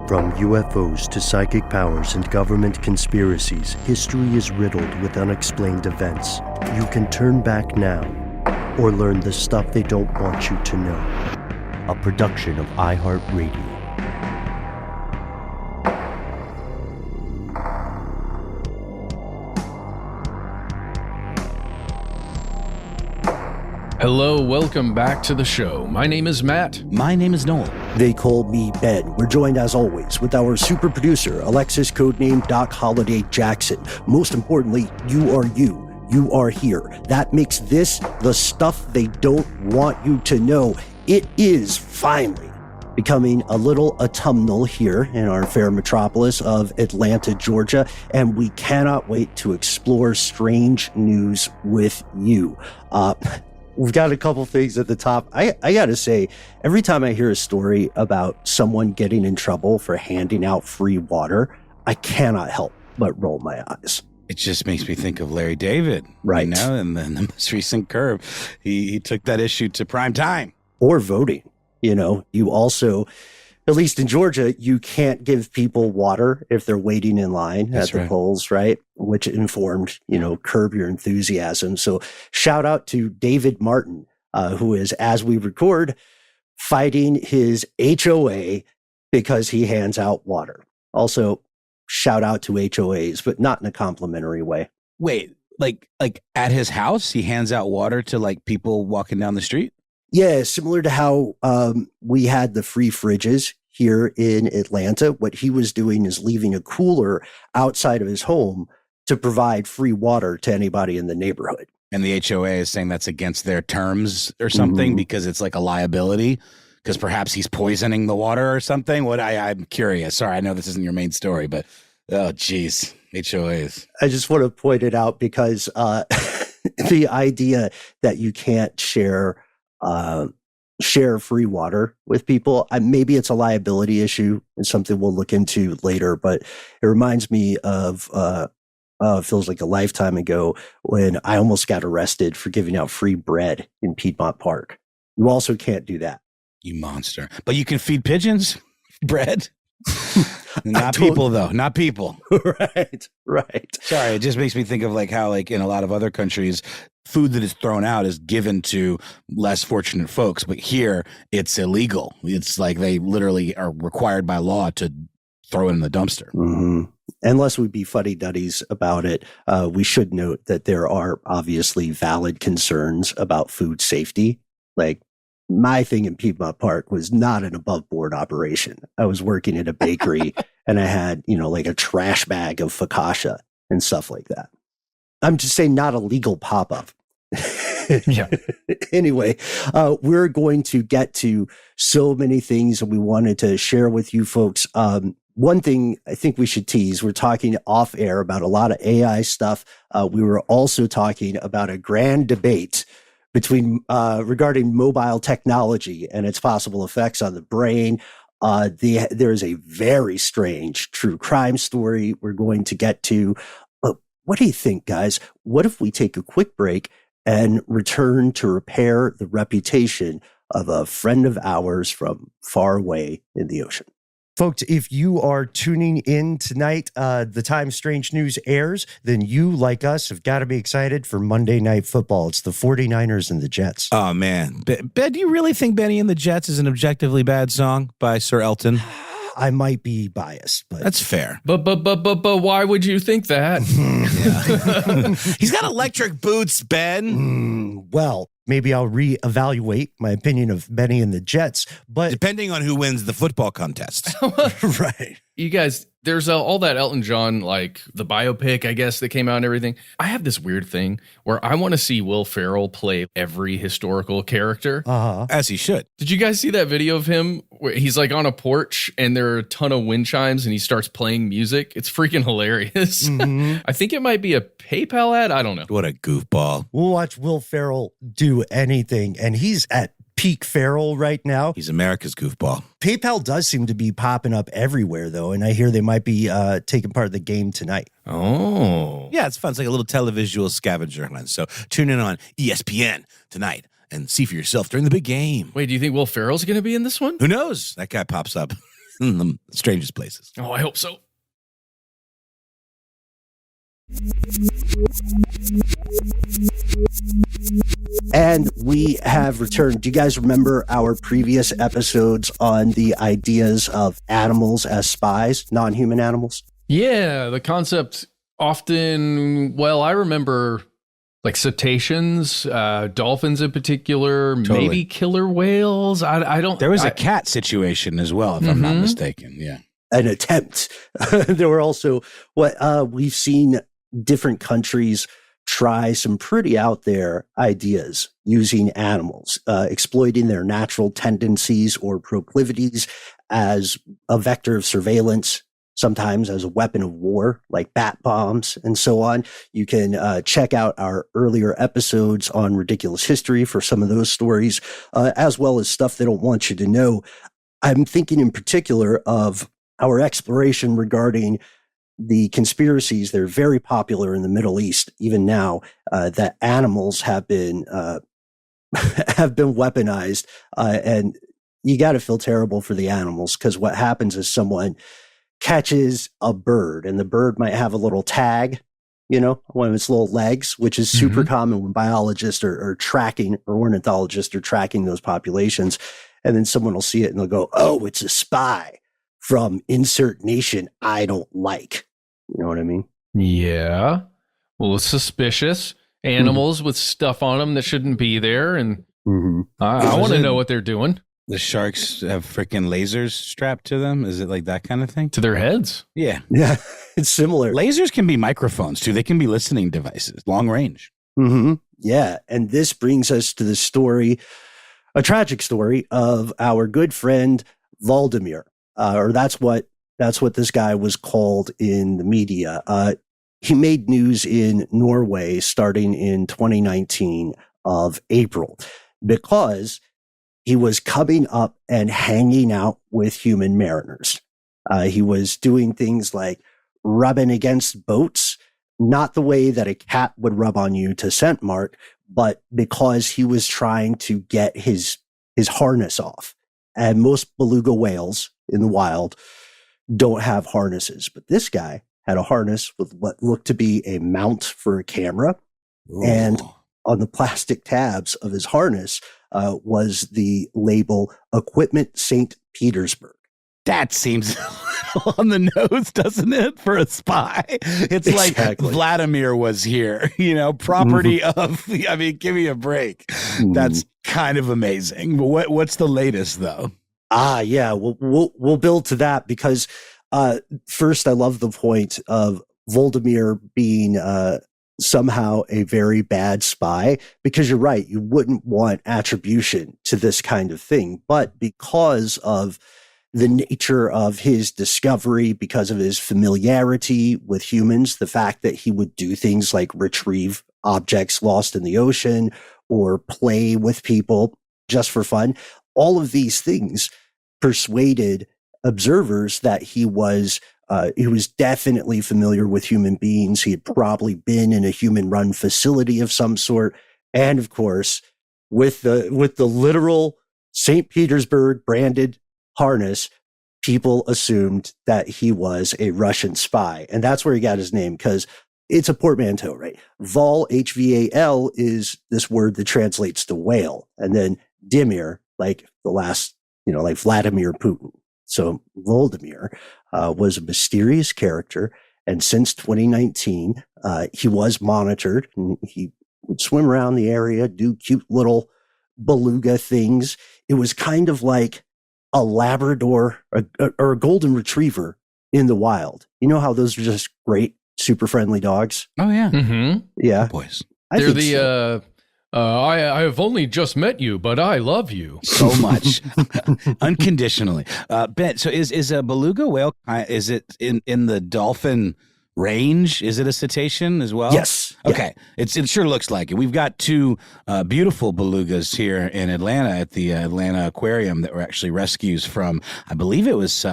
From UFOs to psychic powers and government conspiracies, history is riddled with unexplained events. You can turn back now or learn the stuff they don't want you to know. A production of iHeartRadio. Hello, welcome back to the show. My name is Matt. My name is Noel. They call me Ben. We're joined as always with our super producer, Alexis, codename Doc Holiday Jackson. Most importantly, you are you. You are here. That makes this the stuff they don't want you to know. It is finally becoming a little autumnal here in our fair metropolis of Atlanta, Georgia, and we cannot wait to explore strange news with you. We've got a couple things at the top. I got to say, every time I hear a story about someone getting in trouble for handing out free water, I cannot help but roll my eyes. It just makes me think of Larry David, right? You know, and then the most recent Curb, he took that issue to prime time. Or voting. You know, you also, at least in Georgia, you can't give people water if they're waiting in line at the polls, right? Which informed, you know, Curb Your Enthusiasm. So shout out to David Martin, who is, as we record, fighting his HOA because he hands out water. Also, shout out to HOAs, but not in a complimentary way. Wait, like at his house, he hands out water to like people walking down the street? Yeah, similar to how we had the free fridges here in Atlanta. What he was doing is leaving a cooler outside of his home to provide free water to anybody in the neighborhood. And the HOA is saying that's against their terms or something because it's like a liability because perhaps he's poisoning the water or something. I'm curious. Sorry, I know this isn't your main story, but oh, geez, HOAs. I just want to point it out because the idea that you can't share free water with people. Maybe it's a liability issue and something we'll look into later, but it reminds me of, feels like a lifetime ago when I almost got arrested for giving out free bread in Piedmont Park. You also can't do that. You monster. But you can feed pigeons bread. Not people, though. Not people. Right. Sorry, it just makes me think of like how like in a lot of other countries, food that is thrown out is given to less fortunate folks. But here, it's illegal. It's like they literally are required by law to throw it in the dumpster. Mm-hmm. Unless we be fuddy-duddies about it, we should note that there are obviously valid concerns about food safety. Like, my thing in Piedmont Park was not an above board operation. I was working at a bakery and I had, you know, like a trash bag of focaccia and stuff like that. I'm just saying not a legal pop-up. Yeah. Anyway, we're going to get to so many things that we wanted to share with you folks. One thing I think we should tease, we're talking off air about a lot of AI stuff. We were also talking about a grand debate regarding mobile technology and its possible effects on the brain. There is a very strange true crime story we're going to get to. What do you think, guys? What if we take a quick break and return to repair the reputation of a friend of ours from far away in the ocean? Folks, if you are tuning in tonight, the time Strange News airs, then you, like us, have got to be excited for Monday Night Football. It's the 49ers and the Jets. Oh, man. Ben, do you really think Benny and the Jets is an objectively bad song by Sir Elton? I might be biased, but that's fair. But why would you think that? He's got electric boots, Ben. Well, maybe I'll reevaluate my opinion of Benny and the Jets, but depending on who wins the football contest. Right. You guys, there's all that Elton John, like the biopic, I guess, that came out and everything. I have this weird thing where I want to see Will Ferrell play every historical character. As he should. Did you guys see that video of him where he's like on a porch and there are a ton of wind chimes and he starts playing music? It's freaking hilarious. Mm-hmm. I think it might be a PayPal ad. I don't know. What a goofball. We'll watch Will Ferrell do anything, and he's at peak Ferrell right now. He's America's goofball. PayPal does seem to be popping up everywhere, though, and I hear they might be taking part of the game tonight. Oh. Yeah, it's fun. It's like a little televisual scavenger hunt. So tune in on ESPN tonight and see for yourself during the big game. Wait, do you think Will Ferrell's going to be in this one? Who knows? That guy pops up. in the strangest places. Oh, I hope so. And we have returned. Do you guys remember our previous episodes on the ideas of animals as spies, non-human animals? Yeah, the concept often, well, I remember like cetaceans, dolphins in particular, Totally. maybe killer whales. I don't. There was a cat situation as well, if I'm not mistaken. Yeah. An attempt. There were also what we've seen different countries try some pretty out there ideas using animals, exploiting their natural tendencies or proclivities as a vector of surveillance, sometimes as a weapon of war, like bat bombs and so on. You can check out our earlier episodes on ridiculous history for some of those stories, as well as stuff they don't want you to know. I'm thinking in particular of our exploration regarding the conspiracies. They're very popular in the Middle East, even now, that animals have been weaponized, and you got to feel terrible for the animals, because what happens is someone catches a bird, and the bird might have a little tag, one of its little legs, which is super common when biologists are tracking, or ornithologists are tracking those populations, and then someone will see it and they'll go, "Oh, it's a spy from insert nation I don't like." You know what I mean? Yeah. Well, it's suspicious. Animals with stuff on them that shouldn't be there. And I want to know what they're doing. The sharks have freaking lasers strapped to them. Is it like that kind of thing? To their heads. Yeah. Yeah, it's similar. Lasers can be microphones too. They can be listening devices, long range. Yeah. And this brings us to the story, a tragic story of our good friend Hvaldimir, or that's what this guy was called in the media. He made news in Norway starting in 2019 of April, because he was coming up and hanging out with human mariners. He was doing things like rubbing against boats, not the way that a cat would rub on you to scent mark, but because he was trying to get his harness off. And most beluga whales in the wild don't have harnesses, but this guy had a harness with what looked to be a mount for a camera. Ooh. And on the plastic tabs of his harness was the label "Equipment St. Petersburg." That seems a little on the nose, doesn't it, for a spy? It's exactly. Like Hvaldimir was here, property of, give me a break. That's kind of amazing. But what's the latest, though? Yeah, we'll build to that, because first, I love the point of Hvaldimir being somehow a very bad spy, because you're right, you wouldn't want attribution to this kind of thing. But because of the nature of his discovery, because of his familiarity with humans, the fact that he would do things like retrieve objects lost in the ocean or play with people just for fun, all of these things persuaded observers that he was definitely familiar with human beings. He had probably been in a human-run facility of some sort, and of course, with the literal St. Petersburg branded harness, people assumed that he was a Russian spy, and that's where he got his name, because it's a portmanteau, right? Hval, H-V-A-L, is this word that translates to whale, and then Dimir, like the last, like Vladimir Putin. So Hvaldimir was a mysterious character, and since 2019, he was monitored, and he would swim around the area, do cute little beluga things. It was kind of like a Labrador or a golden retriever in the wild. You know how those are just great, super friendly dogs? Oh, yeah. Yeah. Good boys. They're the... I have only just met you, but I love you so much, unconditionally. Ben, so is a beluga whale? Is it in the dolphin range? Is it a cetacean as well? Yes. Okay. Yeah. It sure looks like it. We've got two beautiful belugas here in Atlanta at the Atlanta Aquarium that were actually rescues from. I believe it was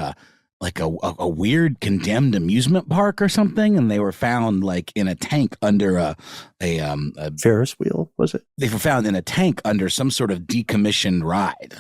like a weird condemned amusement park or something, and they were found like in a tank under a Ferris wheel, was it? They were found in a tank under some sort of decommissioned ride.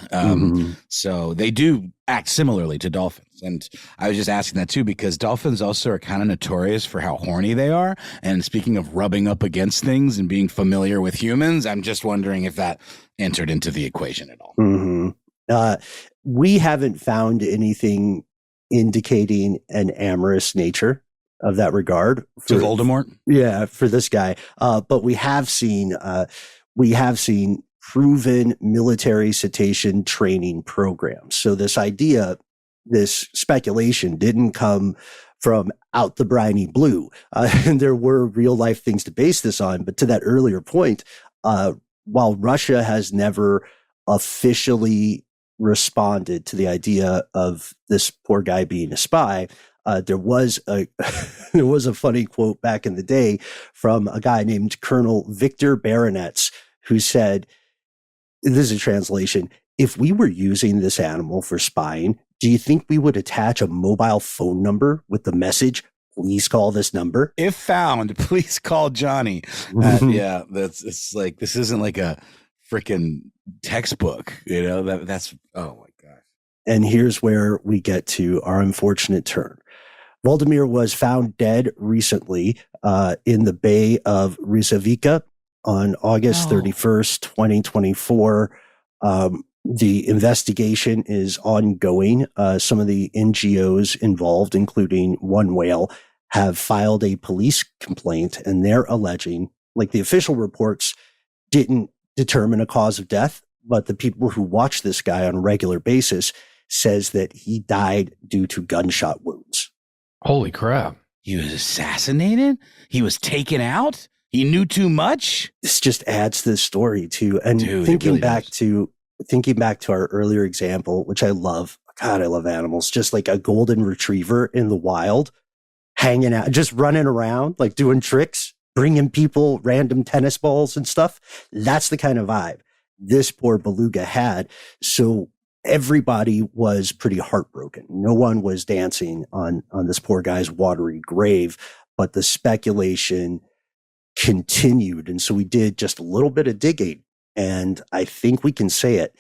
So they do act similarly to dolphins. And I was just asking that too, because dolphins also are kind of notorious for how horny they are. And speaking of rubbing up against things and being familiar with humans, I'm just wondering if that entered into the equation at all. We haven't found anything indicating an amorous nature of that regard to Voldemort. Yeah, for this guy. But we have seen proven military cetacean training programs. So this speculation didn't come from out the briny blue. And there were real life things to base this on. But to that earlier point, while Russia has never officially responded to the idea of this poor guy being a spy, there was a funny quote back in the day from a guy named Colonel Victor Baronets, who said, this is a translation, if we were using this animal for spying, do you think we would attach a mobile phone number with the message, please call this number? If found, please call Johnny. Yeah, it's like, this isn't like a freaking textbook, that's, oh my gosh. And here's where we get to our unfortunate turn. Hvaldimir was found dead recently in the Bay of Rizavika on August 31st, 2024. The investigation is ongoing. Some of the NGOs involved, including One Whale, have filed a police complaint, and they're alleging, like, the official reports didn't determine a cause of death, but the people who watch this guy on a regular basis says that he died due to gunshot wounds. Holy crap. He was assassinated? He was taken out? He knew too much? This just adds to the story too. And thinking back to our earlier example, which I love. God, I love animals. Just like a golden retriever in the wild, hanging out, just running around, like doing tricks, bringing people random tennis balls and stuff. That's the kind of vibe this poor beluga had. So everybody was pretty heartbroken. No one was dancing on this poor guy's watery grave, but the speculation continued. And so we did just a little bit of digging, and I think we can say it.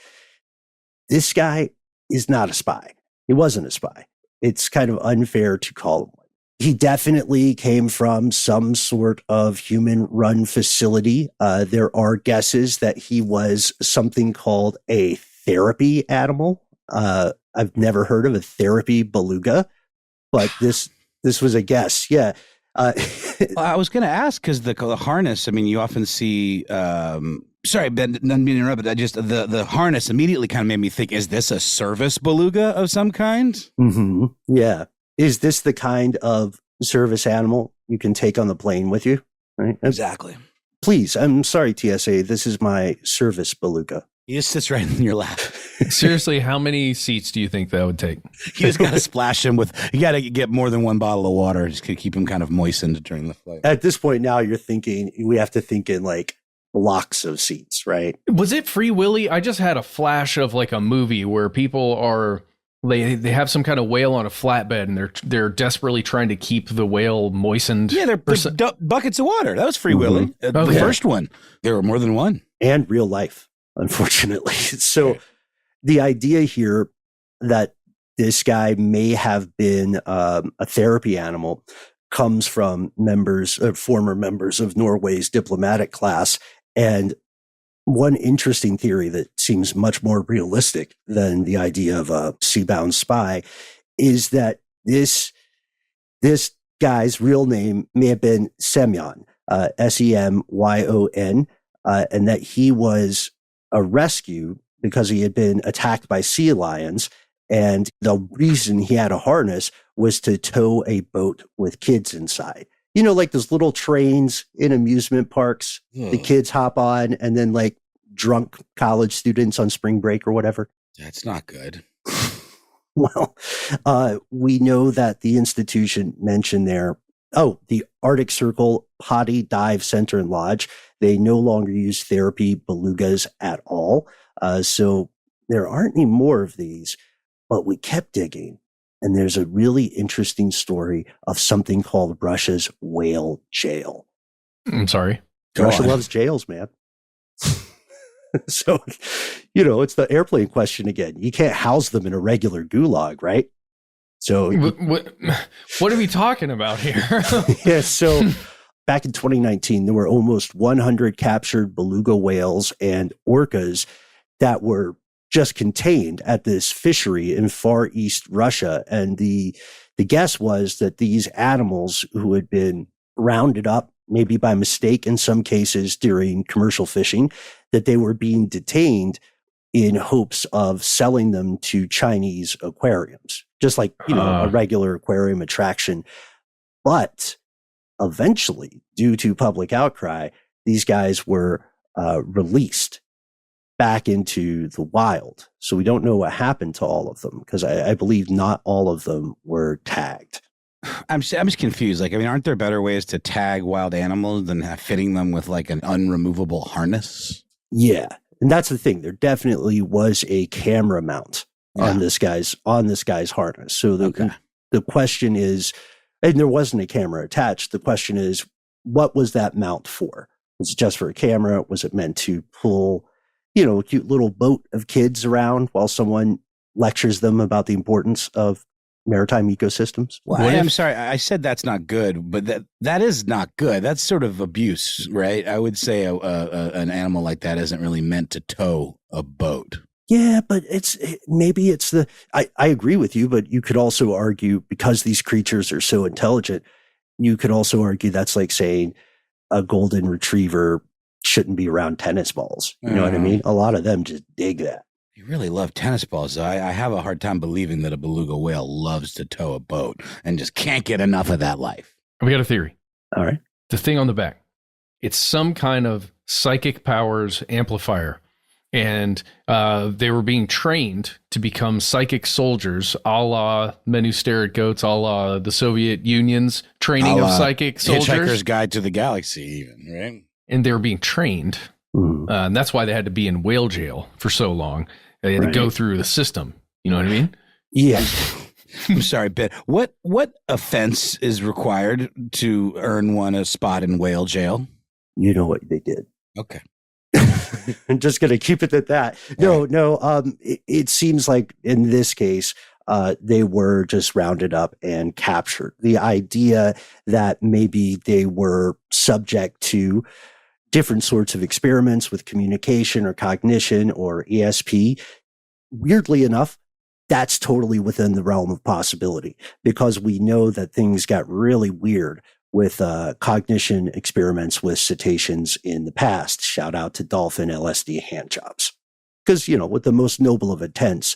This guy is not a spy. He wasn't a spy. It's kind of unfair to call him one. He definitely came from some sort of human-run facility. There are guesses that he was something called a therapy animal. I've never heard of a therapy beluga, but this was a guess. Yeah. I was going to ask, because the harness, I mean, you often see, sorry, Ben, none being interrupted. I just, the harness immediately kind of made me think, is this a service beluga of some kind? Mm-hmm. Yeah. Is this the kind of service animal you can take on the plane with you? Right. Exactly. Please. I'm sorry, TSA. This is my service beluga. He just sits right in your lap. Seriously, how many seats do you think that would take? You just got to splash him with, you got to get more than one bottle of water just to keep him kind of moistened during the flight. At this point now, we have to think in like blocks of seats, right? Was it Free Willy? I just had a flash of like a movie where people are, they have some kind of whale on a flatbed, and they're desperately trying to keep the whale moistened. Yeah, they're buckets of water. That was Free Willy. The first one. There were more than one. And real life, unfortunately. So the idea here that this guy may have been a therapy animal comes from former members of Norway's diplomatic class. And one interesting theory that seems much more realistic than the idea of a sea-bound spy is that this guy's real name may have been Semyon, Semyon, and that he was a rescue because he had been attacked by sea lions. And the reason he had a harness was to tow a boat with kids inside. You know, like those little trains in amusement parks, the kids hop on, and then like drunk college students on spring break or whatever. That's not good. Well, we know that the institution mentioned there, the Arctic Circle Potty Dive Center and Lodge, they no longer use therapy belugas at all. So there aren't any more of these, but we kept digging And there's a really interesting story of something called Russia's whale jail. I'm sorry. Russia loves jails, man. So, it's the airplane question again. You can't house them in a regular gulag, right? So what are we talking about here? Yeah, so back in 2019, there were almost 100 captured beluga whales and orcas that were just contained at this fishery in Far East Russia. And the guess was that these animals who had been rounded up, maybe by mistake in some cases during commercial fishing, that they were being detained in hopes of selling them to Chinese aquariums, just like, a regular aquarium attraction. But eventually, due to public outcry, these guys were released back into the wild. So we don't know what happened to all of them, because I believe not all of them were tagged. I'm just confused. Aren't there better ways to tag wild animals than fitting them with like an unremovable harness? Yeah. And that's the thing. There definitely was a camera mount on this guy's harness. So the question is, and there wasn't a camera attached. The question is, what was that mount for? Was it just for a camera? Was it meant to pull, a cute little boat of kids around while someone lectures them about the importance of maritime ecosystems? Well, I'm sorry. I said that's not good, but that is not good. That's sort of abuse, right? I would say an animal like that isn't really meant to tow a boat. Yeah, but I agree with you, but you could also argue, because these creatures are so intelligent, you could also argue that's like saying a golden retriever shouldn't be around tennis balls. You know what I mean? A lot of them just dig that. You really love tennis balls. I have a hard time believing that a beluga whale loves to tow a boat and just can't get enough of that life. We got a theory. All right. The thing on the back, it's some kind of psychic powers amplifier. And they were being trained to become psychic soldiers, a la Men Who Stare at Goats, a la the Soviet Union's training of psychic soldiers. Hitchhiker's Guide to the Galaxy, even, right? And they were being trained. And that's why they had to be in whale jail for so long. They had to go through the system. You know what I mean? Yeah. I'm sorry, Ben. What offense is required to earn one a spot in whale jail? You know what they did. Okay. I'm just going to keep it at that. No. It seems like in this case, they were just rounded up and captured. The idea that maybe they were subject to different sorts of experiments with communication or cognition or ESP, weirdly enough, that's totally within the realm of possibility, because we know that things got really weird with cognition experiments with cetaceans in the past. Shout out to dolphin LSD hand jobs. Because, with the most noble of intents,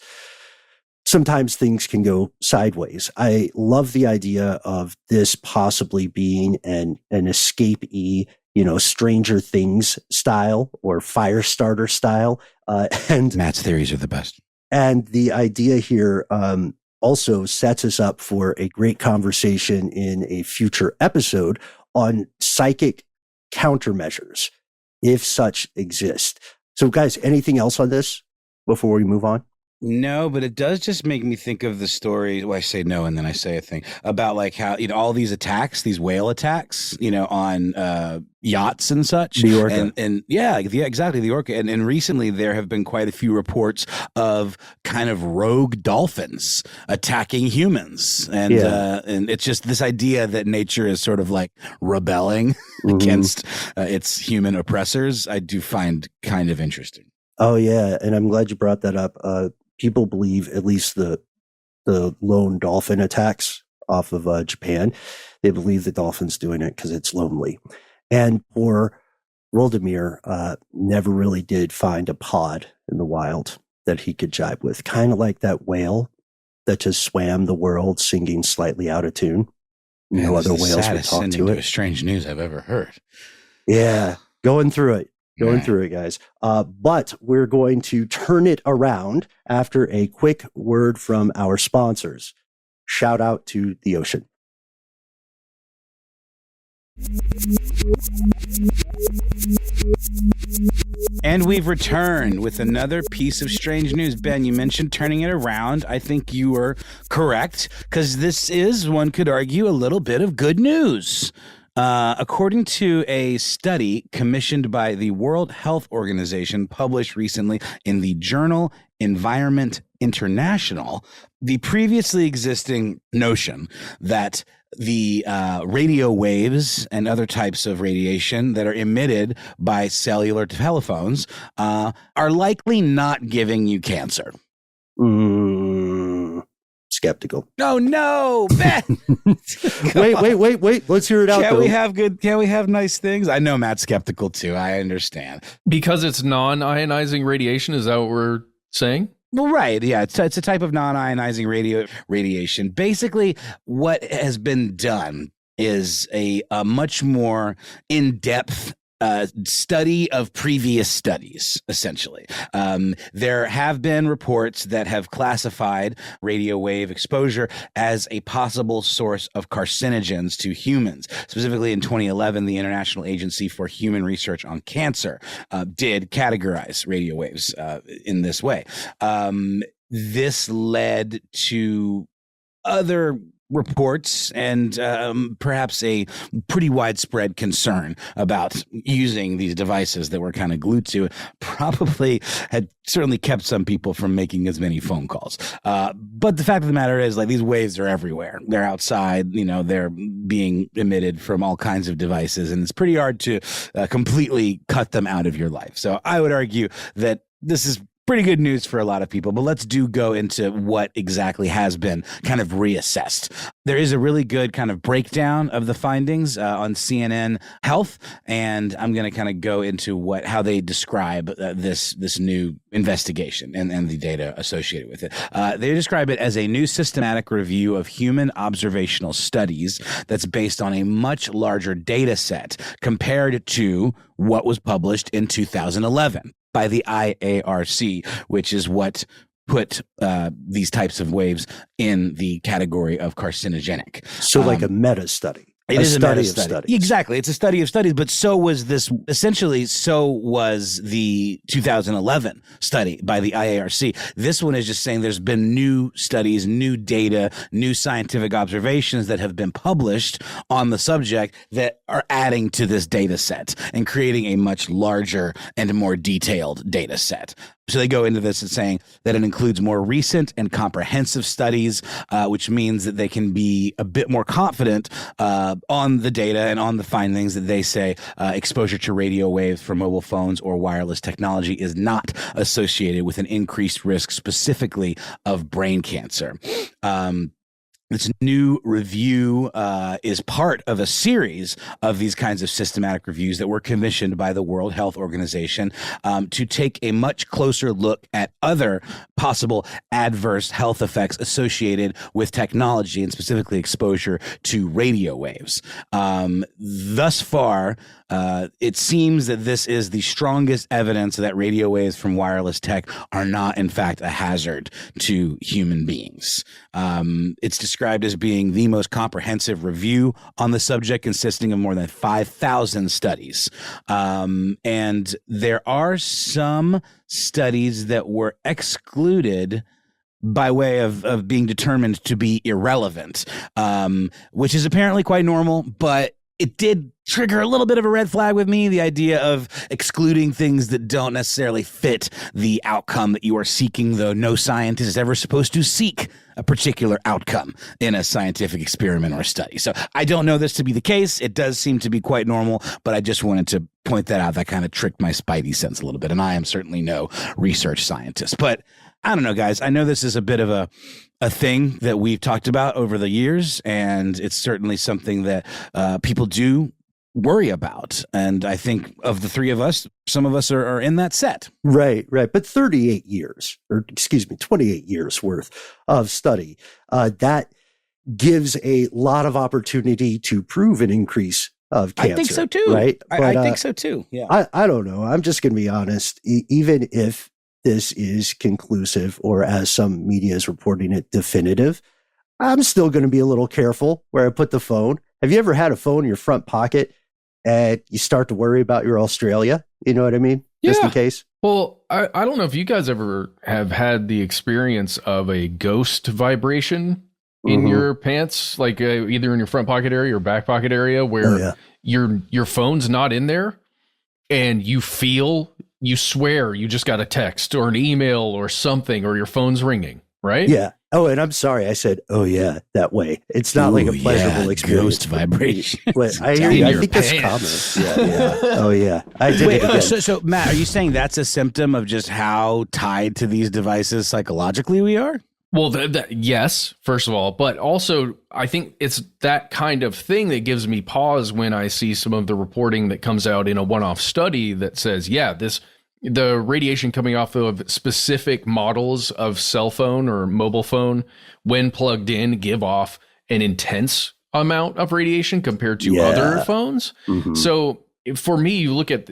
sometimes things can go sideways. I love the idea of this possibly being an escapee, Stranger Things style or Firestarter style. And Matt's theories are the best. And the idea here also sets us up for a great conversation in a future episode on psychic countermeasures, if such exist. So guys, anything else on this before we move on? No, but it does just make me think of the story. Well, I say no, and then I say a thing about like how, all these attacks, these whale attacks, on yachts and such. The orca. And yeah, exactly. The orca. And recently there have been quite a few reports of kind of rogue dolphins attacking humans. And, and it's just this idea that nature is sort of like rebelling against its human oppressors. I do find kind of interesting. Oh yeah. And I'm glad you brought that up. People believe, at least the lone dolphin attacks off of Japan, they believe the dolphin's doing it because it's lonely. And poor Hvaldimir never really did find a pod in the wild that he could jibe with. Kind of like that whale that just swam the world singing slightly out of tune. No other whales would talk to it. Strange news I've ever heard. Yeah, going through it. Through it, guys. But we're going to turn it around after a quick word from our sponsors. Shout out to the ocean. And we've returned with another piece of strange news. Ben, you mentioned turning it around. I think you were correct, because this is, one could argue, a little bit of good news. According to a study commissioned by the World Health Organization, published recently in the journal Environment International, the previously existing notion that the radio waves and other types of radiation that are emitted by cellular telephones are likely not giving you cancer. Skeptical. Oh no, Ben! wait. Let's hear it out. Can we have nice things? I know Matt's skeptical too. I understand. Because it's non-ionizing radiation, is that what we're saying? Well, right. Yeah. It's a type of non-ionizing radiation. Basically, what has been done is a much more in-depth study of previous studies, essentially. There have been reports that have classified radio wave exposure as a possible source of carcinogens to humans. Specifically in 2011, the International Agency for Human Research on Cancer did categorize radio waves in this way. This led to other reports and perhaps a pretty widespread concern about using these devices that we're kind of glued to. Probably had certainly kept some people from making as many phone calls. But the fact of the matter is, like, these waves are everywhere. They're outside, they're being emitted from all kinds of devices, and it's pretty hard to completely cut them out of your life. So I would argue that this is pretty good news for a lot of people, but let's go into what exactly has been kind of reassessed. There is a really good kind of breakdown of the findings on CNN Health, and I'm going to kind of go into how they describe this new investigation and the data associated with it. They describe it as a new systematic review of human observational studies that's based on a much larger data set compared to what was published in 2011. By the IARC, which is what put these types of waves in the category of carcinogenic. So like a meta study. It is a study meta of studies. Exactly. It's a study of studies, but so was the 2011 study by the IARC. This one is just saying there's been new studies, new data, new scientific observations that have been published on the subject that are adding to this data set and creating a much larger and more detailed data set. So they go into this and saying that it includes more recent and comprehensive studies, which means that they can be a bit more confident on the data and on the findings that they say exposure to radio waves from mobile phones or wireless technology is not associated with an increased risk specifically of brain cancer. This new review is part of a series of these kinds of systematic reviews that were commissioned by the World Health Organization to take a much closer look at other possible adverse health effects associated with technology and specifically exposure to radio waves. Thus far, it seems that this is the strongest evidence that radio waves from wireless tech are not, in fact, a hazard to human beings. It's described as being the most comprehensive review on the subject, consisting of more than 5,000 studies. And there are some studies that were excluded by way of being determined to be irrelevant, which is apparently quite normal, but it did trigger a little bit of a red flag with me, the idea of excluding things that don't necessarily fit the outcome that you are seeking, though no scientist is ever supposed to seek a particular outcome in a scientific experiment or study. So I don't know this to be the case. It does seem to be quite normal, but I just wanted to point that out. That kind of tricked my spidey sense a little bit, and I am certainly no research scientist. But I don't know, guys. I know this is a bit of a thing that we've talked about over the years, and it's certainly something that people do worry about. And I think of the three of us, some of us are in that set. Right. But 28 years worth of study, that gives a lot of opportunity to prove an increase of cancer. I think so too. Right. I think so too. Yeah. I don't know. I'm just going to be honest. Even if this is conclusive, or as some media is reporting it, definitive, I'm still going to be a little careful where I put the phone. Have you ever had a phone in your front pocket and you start to worry about your Australia? You know what I mean? just in case? Well, I don't know if you guys ever have had the experience of a ghost vibration in your pants, like either in your front pocket area or back pocket area, where your phone's not in there, and you swear you just got a text or an email or something, or your phone's ringing, right? Yeah. Oh, and I'm sorry, I said, "Oh yeah," that way. It's not like a pleasurable experience. Ghost vibration. I hear you. I think that's common. Yeah. Oh yeah. I did it again. So Matt, are you saying that's a symptom of just how tied to these devices psychologically we are? Well, yes, first of all, but also I think it's that kind of thing that gives me pause when I see some of the reporting that comes out in a one-off study that says, the radiation coming off of specific models of cell phone or mobile phone, when plugged in, give off an intense amount of radiation compared to other phones. So for me,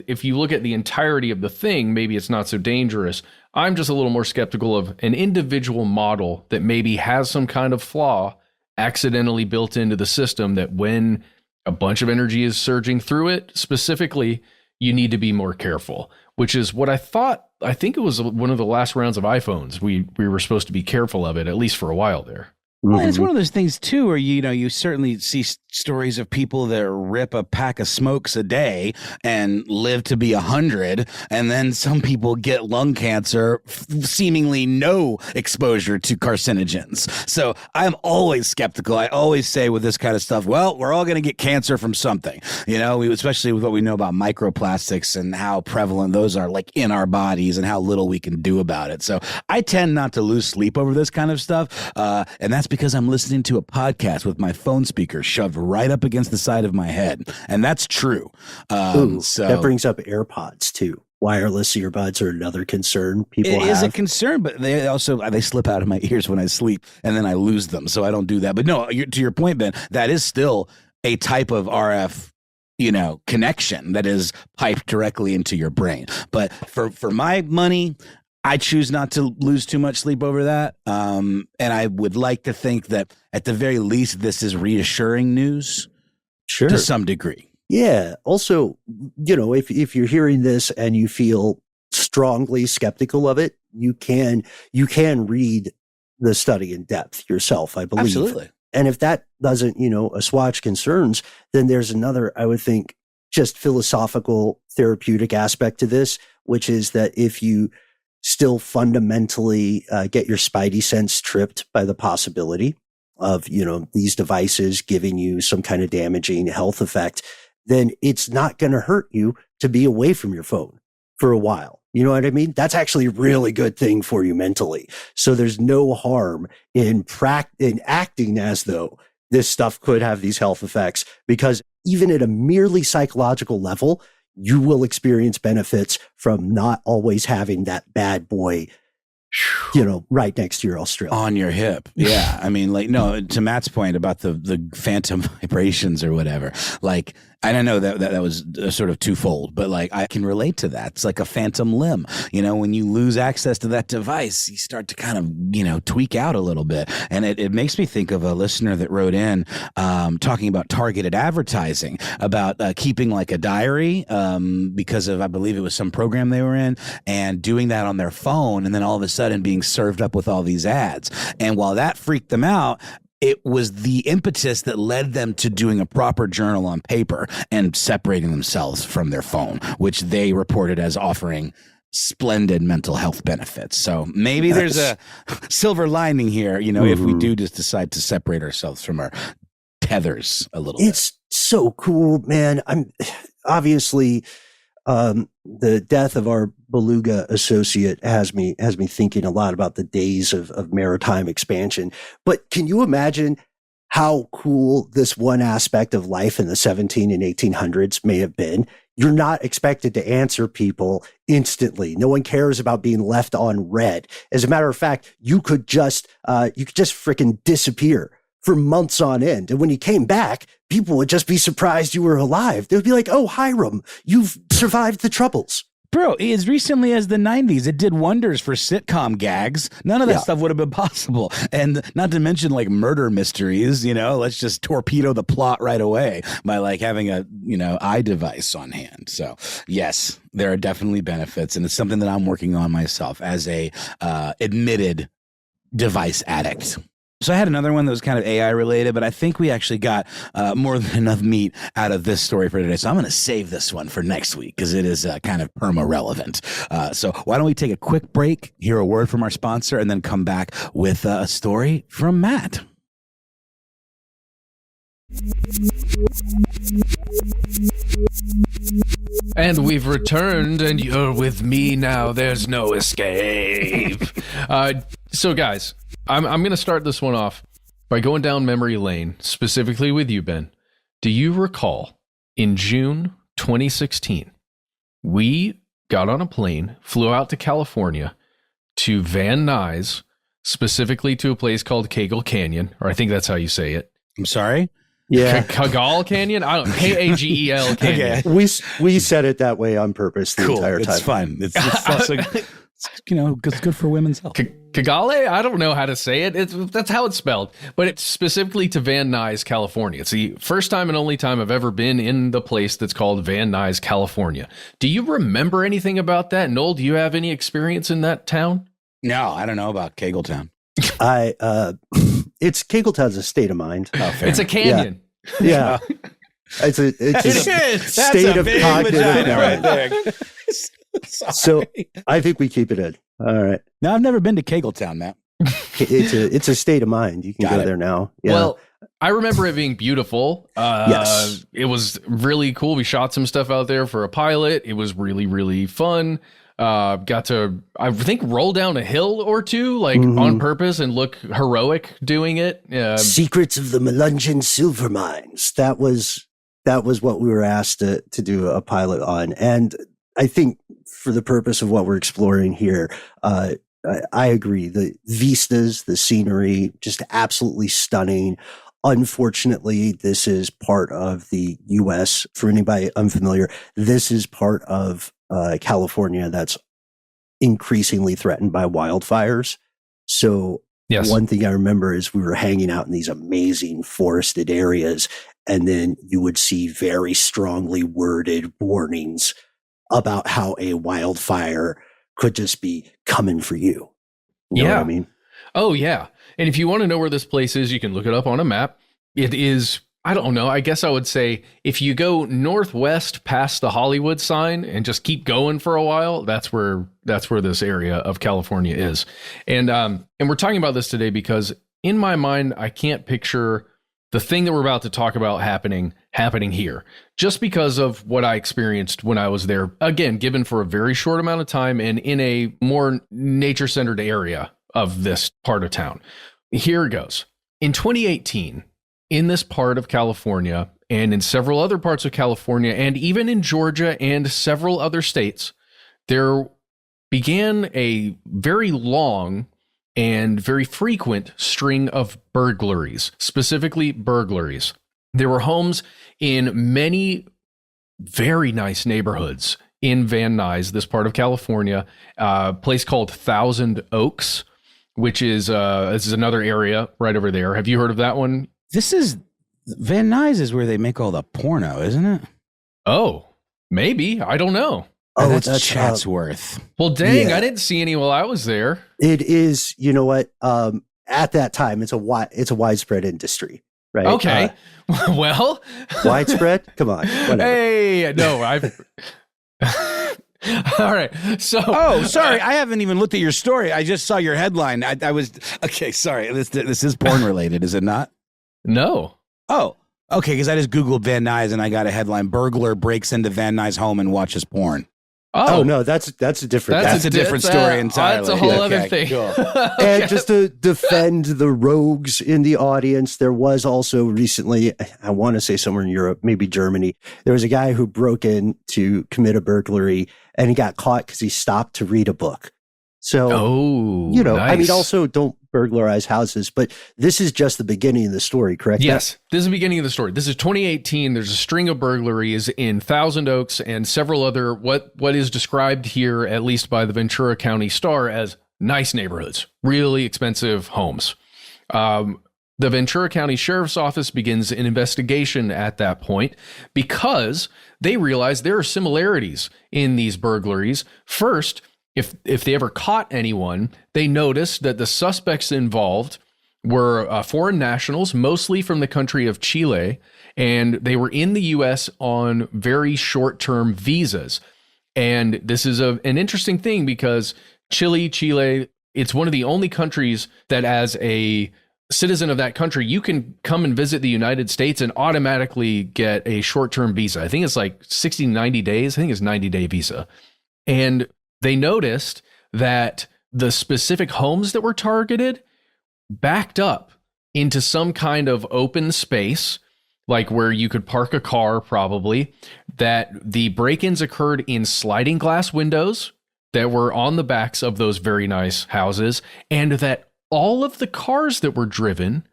if you look at the entirety of the thing, maybe it's not so dangerous. I'm just a little more skeptical of an individual model that maybe has some kind of flaw accidentally built into the system, that when a bunch of energy is surging through it, specifically, you need to be more careful, which is what I think it was one of the last rounds of iPhones. We were supposed to be careful of it, at least for a while there. Well, it's one of those things too, where you certainly see stories of people that rip a pack of smokes a day and live to be 100, and then some people get lung cancer, seemingly no exposure to carcinogens. So I'm always skeptical. I always say with this kind of stuff, well, we're all going to get cancer from something. Especially with what we know about microplastics and how prevalent those are, like in our bodies, and how little we can do about it. So I tend not to lose sleep over this kind of stuff, and that's because I'm listening to a podcast with my phone speaker shoved right up against the side of my head. And that's true. So that brings up AirPods too. Wireless earbuds are another concern people have. It is a concern, but they slip out of my ears when I sleep, and then I lose them. So I don't do that. But no, to your point, Ben, that is still a type of RF connection that is piped directly into your brain. But for my money, I choose not to lose too much sleep over that. And I would like to think that at the very least, this is reassuring news to some degree. Yeah. Also, if you're hearing this and you feel strongly skeptical of it, you can read the study in depth yourself, I believe. Absolutely. And if that doesn't, assuage concerns, then there's another, I would think, just philosophical, therapeutic aspect to this, which is that if you still fundamentally get your spidey sense tripped by the possibility of, these devices giving you some kind of damaging health effect, then it's not going to hurt you to be away from your phone for a while. You know what I mean? That's actually a really good thing for you mentally. So there's no harm in acting as though this stuff could have these health effects, because even at a merely psychological level, you will experience benefits from not always having that bad boy, right next to your Australia. On your hip. Yeah. I mean, to Matt's point about the phantom vibrations or whatever, and I know that was sort of twofold, but I can relate to that. It's like a phantom limb. When you lose access to that device, you start to kind of, tweak out a little bit. And it makes me think of a listener that wrote in talking about targeted advertising, about keeping a diary because of, I believe it was some program they were in, and doing that on their phone, and then all of a sudden being served up with all these ads. And while that freaked them out, it was the impetus that led them to doing a proper journal on paper and separating themselves from their phone, which they reported as offering splendid mental health benefits. So maybe there's a silver lining here, if we do just decide to separate ourselves from our tethers a little bit. It's so cool, man. I'm obviously the death of our Beluga associate has me thinking a lot about the days of maritime expansion. But can you imagine how cool this one aspect of life in the 17 and 1800s may have been? You're not expected to answer people instantly. No one cares about being left on red. As a matter of fact, you could just freaking disappear for months on end. And when you came back, people would just be surprised you were alive. They would be like, "Oh, Hiram, you've survived the troubles." Bro, as recently as the 90s, it did wonders for sitcom gags. None of that stuff would have been possible. And not to mention like murder mysteries, let's just torpedo the plot right away by like having a, iDevice on hand. So yes, there are definitely benefits. And it's something that I'm working on myself as a admitted device addict. So I had another one that was kind of AI related, but I think we actually got more than enough meat out of this story for today. So I'm going to save this one for next week because it is kind of perma-relevant. So why don't we take a quick break, hear a word from our sponsor, and then come back with a story from Matt. And we've returned, and you're with me now. There's no escape. So, guys, I'm going to start this one off by going down memory lane, specifically with you, Ben. Do you recall in June 2016, we got on a plane, flew out to California to Van Nuys, specifically to a place called Kegel Canyon, or I think that's how you say it. I'm sorry? Yeah. Kagel Canyon? I don't know. Kagel Canyon. Okay. We said it that way on purpose the entire time. It's fine. It's also, it's good for women's health. Kagale? I don't know how to say it. That's how it's spelled. But it's specifically to Van Nuys, California. It's the first time and only time I've ever been in the place that's called Van Nuys, California. Do you remember anything about that? Noel, do you have any experience in that town? No, I don't know about Kegeltown. It's Kegeltown's a state of mind. It's a canyon. Yeah. It's a state of cognitive right there. So I think we keep it in. All right. No, I've never been to Kegeltown, Matt. It's a state of mind. You can go there now. Yeah. Well, I remember it being beautiful. Yes. It was really cool. We shot some stuff out there for a pilot. It was really, really fun. Got to, I think, roll down a hill or two, on purpose and look heroic doing it. Secrets of the Melungeon Silver Mines. That was what we were asked to do a pilot on. And I think for the purpose of what we're exploring here, I agree. The vistas, the scenery, just absolutely stunning. Unfortunately, this is part of the U.S. For anybody unfamiliar, this is part of California that's increasingly threatened by wildfires. So One thing I remember is we were hanging out in these amazing forested areas, and then you would see very strongly worded warnings about how a wildfire could just be coming for you. You know what I mean? Oh, yeah. And if you want to know where this place is, you can look it up on a map. It is, I don't know, I guess I would say if you go northwest past the Hollywood sign and just keep going for a while, that's where this area of California is. And we're talking about this today because in my mind, I can't picture the thing that we're about to talk about happening here, just because of what I experienced when I was there. Again, given for a very short amount of time and in a more nature-centered area of this part of town. Here it goes. In 2018, in this part of California and in several other parts of California and even in Georgia and several other states, there began a very long and very frequent string of burglaries, specifically burglaries. There were homes in many very nice neighborhoods in Van Nuys, this part of California, a place called Thousand Oaks, which is this is another area right over there. Have you heard of that one? This is Van Nuys is where they make all the porno, isn't it? Oh, maybe. I don't know. Oh, that's Chatsworth. Well, dang, I didn't see any while I was there. It is, you know what? At that time, it's a widespread industry, right? Okay. Well, widespread? Come on. Whatever. Hey, no, all right. So, sorry. I haven't even looked at your story. I just saw your headline. I was okay. Sorry. This is porn related, is it not? No. Oh, okay. Because I just Googled Van Nuys and I got a headline: burglar breaks into Van Nuys home and watches porn. Oh no, that's a different. That's a different story entirely. That's a whole other thing. Cool. And just to defend the rogues in the audience, there was also recently, I want to say somewhere in Europe, maybe Germany, there was a guy who broke in to commit a burglary and he got caught because he stopped to read a book. So, nice. I mean, also don't burglarized houses. But this is just the beginning of the story, correct? Yes, this is the beginning of the story. This is 2018. There's a string of burglaries in Thousand Oaks and several other what is described here, at least by the Ventura County Star, as nice neighborhoods, really expensive homes. The Ventura County Sheriff's Office begins an investigation at that point because they realize there are similarities in these burglaries. First, if they ever caught anyone, they noticed that the suspects involved were foreign nationals, mostly from the country of Chile, and they were in the U.S. on very short-term visas. And this is an interesting thing because Chile, it's one of the only countries that as a citizen of that country, you can come and visit the United States and automatically get a short-term visa. I think it's like 60, 90 days. I think it's 90-day visa. And they noticed that the specific homes that were targeted backed up into some kind of open space, like where you could park a car probably, that the break-ins occurred in sliding glass windows that were on the backs of those very nice houses, and that all of the cars that were driven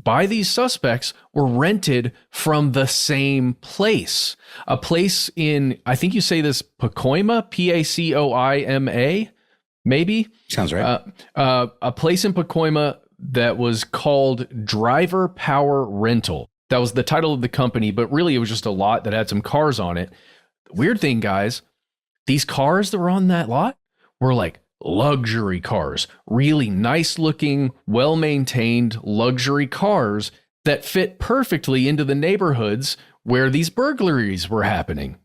by these suspects were rented from the same place. A place in, I think you say this, Pacoima, Pacoima, maybe? Sounds right. A place in Pacoima that was called Driver Power Rental. That was the title of the company, but really it was just a lot that had some cars on it. The weird thing, guys, these cars that were on that lot were like luxury cars, really nice looking, well-maintained luxury cars that fit perfectly into the neighborhoods where these burglaries were happening.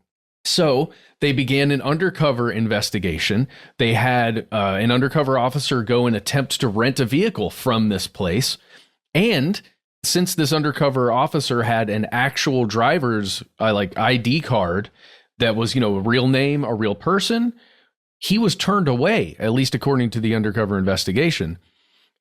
So they began an undercover investigation. They had an undercover officer go and attempt to rent a vehicle from this place. And since this undercover officer had an actual driver's ID card that was, a real name, a real person, he was turned away, at least according to the undercover investigation.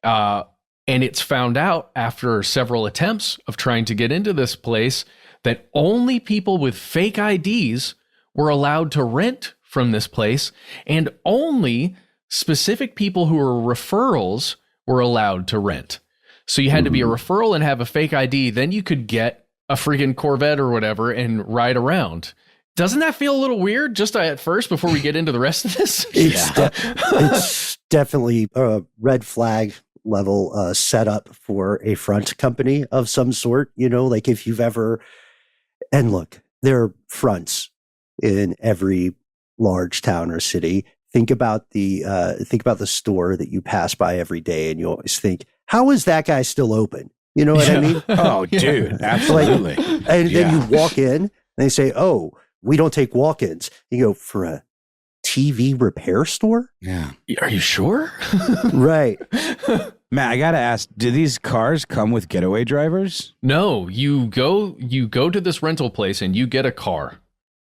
And it's found out after several attempts of trying to get into this place that only people with fake IDs were allowed to rent from this place, and only specific people who were referrals were allowed to rent. So you had to be a referral and have a fake ID, then you could get a freaking Corvette or whatever and ride around. Doesn't that feel a little weird just at first before we get into the rest of this? It's definitely a red flag level setup for a front company of some sort. Like if you've ever, and look, there are fronts in every large town or city. Think about the store that you pass by every day, and you always think, how is that guy still open? You know what I mean? Oh, dude, absolutely. And then you walk in and they say, oh, we don't take walk-ins. You go, for a TV repair store? Yeah. Are you sure? Right. Matt, I got to ask, do these cars come with getaway drivers? No, you go to this rental place and you get a car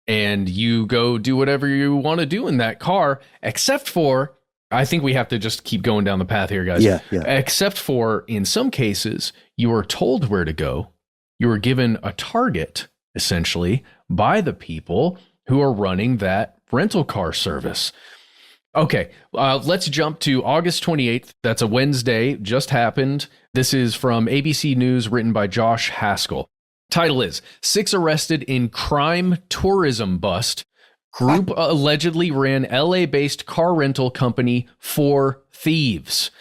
and you go do whatever you want to do in that car, except for, I think we have to just keep going down the path here, guys. Yeah. Except for, in some cases, you are told where to go. You are given a target, essentially, by the people who are running that rental car service. Okay, let's jump to August 28th. That's a Wednesday, just happened. This is from ABC News, written by Josh Haskell. Title is 6 Arrested in Crime Tourism Bust. Group allegedly ran LA-based car rental company for thieves.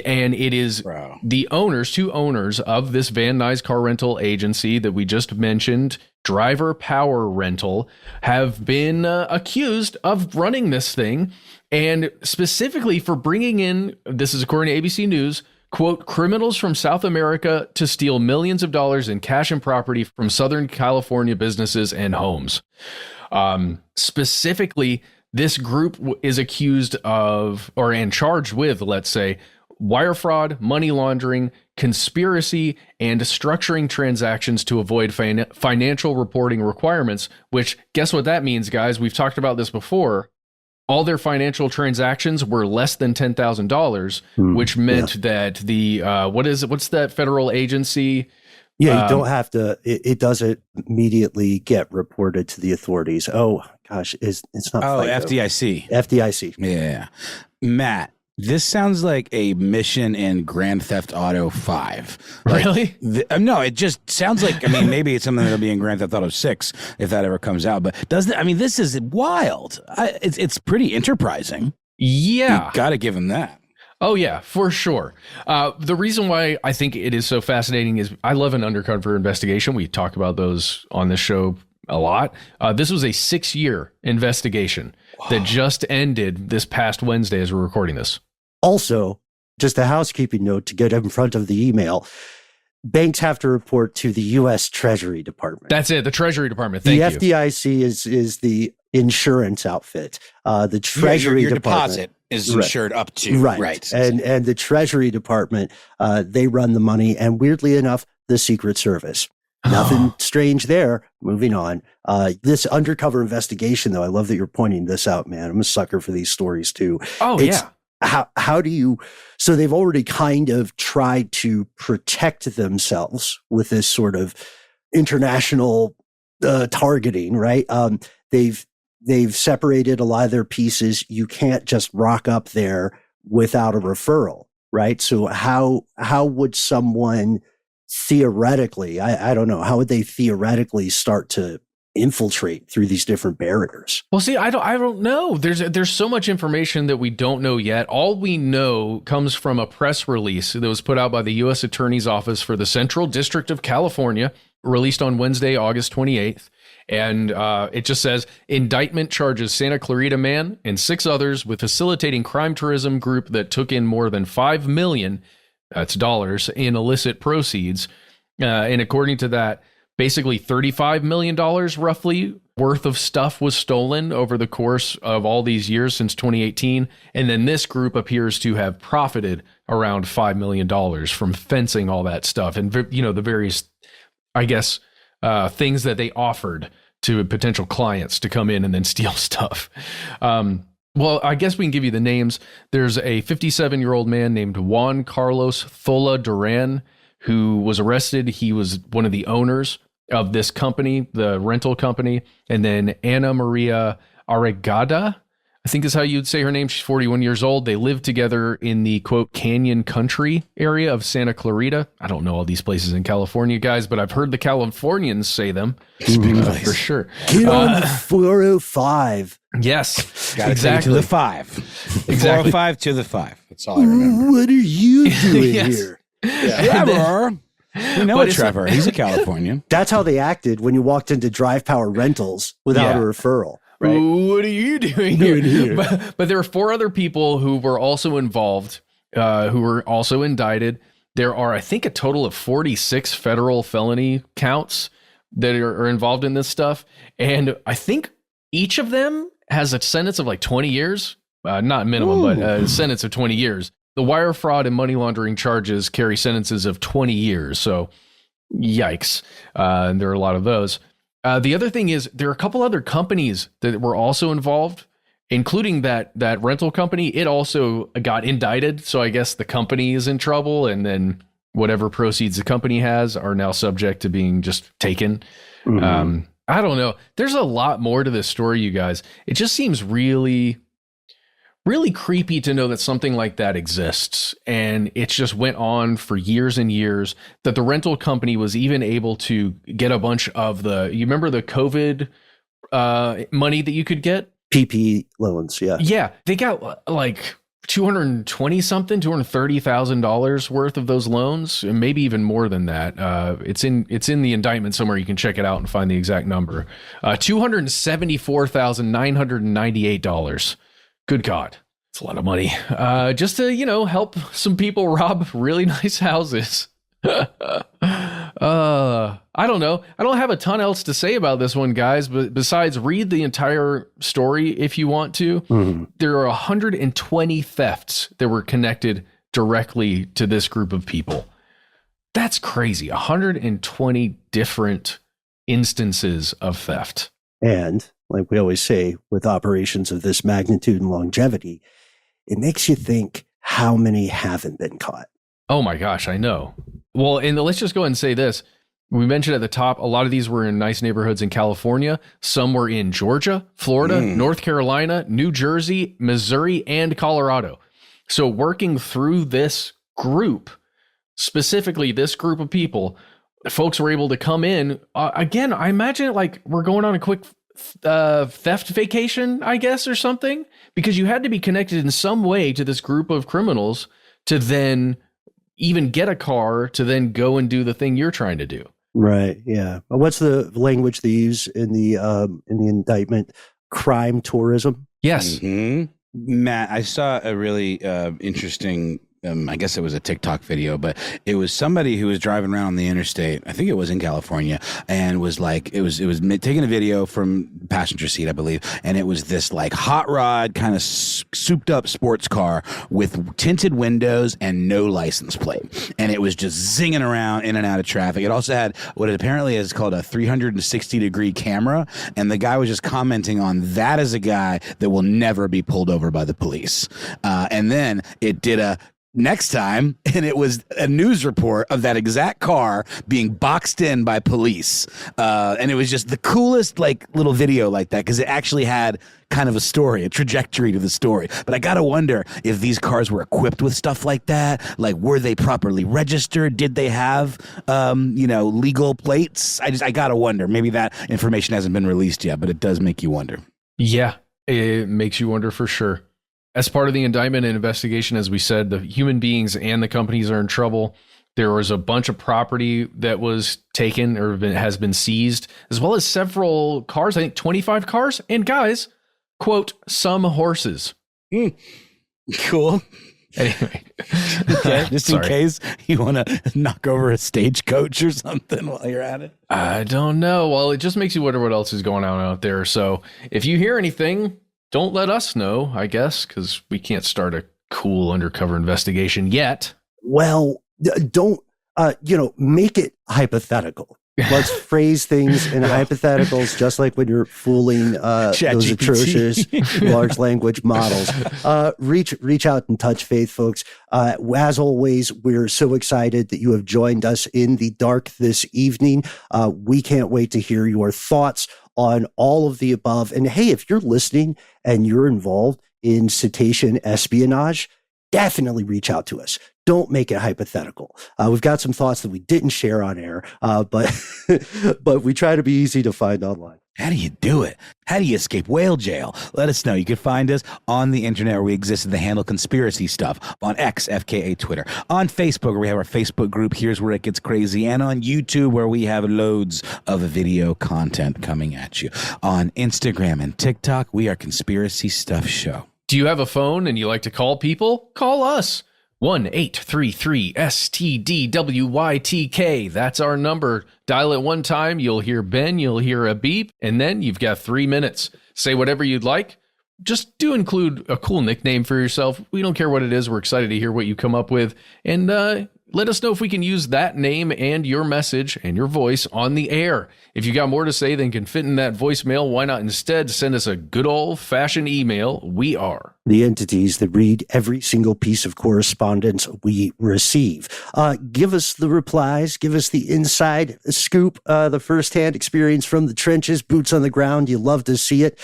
And it is the owners, 2 owners of this Van Nuys car rental agency that we just mentioned, Driver Power Rental, have been accused of running this thing, and specifically for bringing in, this is according to ABC News, quote, criminals from South America to steal millions of dollars in cash and property from Southern California businesses and homes. Specifically, this group is accused of, and charged with, let's say, wire fraud, money laundering, conspiracy, and structuring transactions to avoid financial reporting requirements, which, guess what that means, guys? We've talked about this before. All their financial transactions were less than $10,000, which meant that the, what's that federal agency? Yeah, you don't have to, it doesn't immediately get reported to the authorities. Oh, gosh, it's not. Oh, FICO. FDIC. FDIC. Yeah. Matt, This sounds like a mission in Grand Theft Auto 5. Like, Really? No, it just sounds like, I mean, maybe it's something that'll be in Grand Theft Auto 6 if that ever comes out. But this is wild. It's pretty enterprising. Yeah. You got to give him that. Oh, yeah, for sure. The reason why I think it is so fascinating is I love an undercover investigation. We talk about those on this show a lot. This was a 6-year investigation that just ended this past Wednesday as we're recording this. Also, just a housekeeping note to get in front of the email. Banks have to report to the U.S. Treasury Department. That's it. The Treasury Department. Thank you. The FDIC is the insurance outfit. The Treasury your Department deposit is insured up to. Right. And the Treasury Department, they run the money. And weirdly enough, the Secret Service. Nothing strange there. Moving on. This undercover investigation, though, I love that you're pointing this out, man. I'm a sucker for these stories, too. Oh, yeah. How do you, so they've already kind of tried to protect themselves with this sort of international targeting, right? They've separated a lot of their pieces. You can't just rock up there without a referral, right? So how would someone theoretically, I don't know, how would they theoretically start to infiltrate through these different barriers? Well, see, I don't know. There's so much information that we don't know yet. All we know comes from a press release that was put out by the U.S. Attorney's Office for the Central District of California, released on Wednesday, August 28th. And it just says, indictment charges Santa Clarita man and 6 others with facilitating crime tourism group that took in more than $5 million, that's dollars, in illicit proceeds. And according to that, basically $35 million roughly worth of stuff was stolen over the course of all these years since 2018. And then this group appears to have profited around $5 million from fencing all that stuff. And, the various, I guess, things that they offered to potential clients to come in and then steal stuff. Well, I guess we can give you the names. There's a 57-year-old man named Juan Carlos Thola Duran who was arrested. He was one of the owners of this company, the rental company. And then Ana Maria Arregada, I think is how you'd say her name. She's 41 years old. They live together in the, quote, Canyon Country area of Santa Clarita. I don't know all these places in California, guys, but I've heard the Californians say them for sure. Get on the 405. Yes, Gotta exactly. To the 5. Exactly. 405 to the 5. That's all I remember. What are you doing Yes. here? Trevor. We know a Trevor. He's a Californian. That's how they acted when you walked into Drive Power Rentals without a referral. Right. What are you doing here? But there are 4 other people who were also involved, who were also indicted. There are, I think, a total of 46 federal felony counts that are involved in this stuff. And I think each of them has a sentence of like 20 years, not minimum, but a sentence of 20 years. The wire fraud and money laundering charges carry sentences of 20 years. So yikes. And there are a lot of those. The other thing is there are a couple other companies that were also involved, including that rental company. It also got indicted. So I guess the company is in trouble, and then whatever proceeds the company has are now subject to being just taken. Mm-hmm. I don't know. There's a lot more to this story, you guys. It just seems really, really creepy to know that something like that exists. And it just went on for years and years, that the rental company was even able to get a bunch of you remember the COVID money that you could get? PPP loans, yeah. Yeah, they got like $230,000 worth of those loans, and maybe even more than that. It's in the indictment somewhere. You can check it out and find the exact number. $274,998. Good God. It's a lot of money. Just to, help some people rob really nice houses. I don't know. I don't have a ton else to say about this one, guys, but besides read the entire story if you want to. Mm-hmm. There are 120 thefts that were connected directly to this group of people. That's crazy. 120 different instances of theft. And like we always say, with operations of this magnitude and longevity, it makes you think how many haven't been caught. Oh my gosh, I know. Well, and let's just go ahead and say this. We mentioned at the top, a lot of these were in nice neighborhoods in California. Some were in Georgia, Florida, North Carolina, New Jersey, Missouri, and Colorado. So working through this group, specifically this group of people, folks were able to come in. Again, I imagine it like we're going on a quick theft vacation, I guess, or something, because you had to be connected in some way to this group of criminals to then even get a car to then go and do the thing you're trying to do. Right. Yeah. What's the language they use in the indictment? Crime tourism. Yes. Mm-hmm. Matt, I saw a really interesting, I guess it was a TikTok video, but it was somebody who was driving around the interstate. I think it was in California, and was like, it was taking a video from passenger seat, I believe. And it was this like hot rod kind of souped up sports car with tinted windows and no license plate. And it was just zinging around in and out of traffic. It also had what it apparently is called a 360-degree camera. And the guy was just commenting on that as a guy that will never be pulled over by the police. And then it did a next time, and it was a news report of that exact car being boxed in by police. And it was just the coolest like little video like that, because it actually had kind of a story, a trajectory to the story. But I gotta wonder if these cars were equipped with stuff like that. Like, were they properly registered? Did they have legal plates? I gotta wonder. Maybe that information hasn't been released yet, but it does make you wonder. Yeah, it makes you wonder for sure. As part of the indictment and investigation, as we said, the human beings and the companies are in trouble. There was a bunch of property that was taken or has been seized, as well as several cars, I think 25 cars. And guys, quote, some horses. Cool. Anyway. Okay, just in case you want to knock over a stagecoach or something while you're at it. I don't know. Well, it just makes you wonder what else is going on out there. So if you hear anything, don't let us know, I guess, because we can't start a cool undercover investigation yet. Well, don't, make it hypothetical. Let's phrase things in hypotheticals, just like when you're fooling those atrocious large language models. Reach out and touch faith, folks. As always, we're so excited that you have joined us in the dark this evening. We can't wait to hear your thoughts on all of the above. And hey, if you're listening and you're involved in cetacean espionage, definitely reach out to us. Don't make it hypothetical. We've got some thoughts that we didn't share on air, but we try to be easy to find online. How do you do it? How do you escape whale jail? Let us know. You can find us on the internet where we exist in the handle Conspiracy Stuff, on X, FKA Twitter, on Facebook where we have our Facebook group, Here's Where It Gets Crazy, and on YouTube where we have loads of video content coming at you. On Instagram and TikTok, we are Conspiracy Stuff Show. Do you have a phone and you like to call people? Call us. 1-833-STDWYTK. That's our number. Dial it one time. You'll hear Ben. You'll hear a beep. And then you've got 3 minutes. Say whatever you'd like. Just do include a cool nickname for yourself. We don't care what it is. We're excited to hear what you come up with. And let us know if we can use that name and your message and your voice on the air. If you got more to say than can fit in that voicemail, why not instead send us a good old-fashioned email? We are the entities that read every single piece of correspondence we receive. Give us the replies. Give us the inside scoop, the firsthand experience from the trenches, boots on the ground. You love to see it.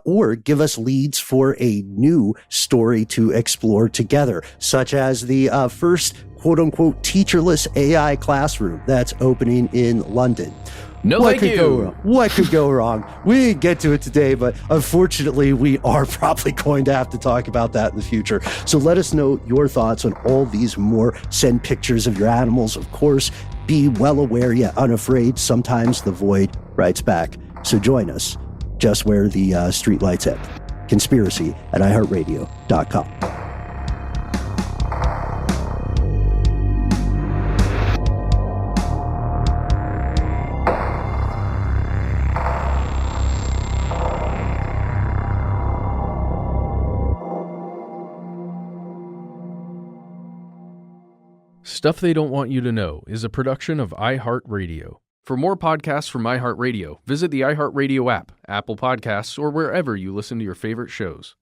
Or give us leads for a new story to explore together, such as the first quote-unquote teacherless AI classroom that's opening in London. No, what thank you. What could go wrong? We didn't get to it today, but unfortunately, we are probably going to have to talk about that in the future. So let us know your thoughts on all these more. Send pictures of your animals, of course. Be well aware yet unafraid. Sometimes the void writes back. So join us just where the street lights end. Conspiracy at iHeartRadio.com. Stuff They Don't Want You to Know is a production of iHeartRadio. For more podcasts from iHeartRadio, visit the iHeartRadio app, Apple Podcasts, or wherever you listen to your favorite shows.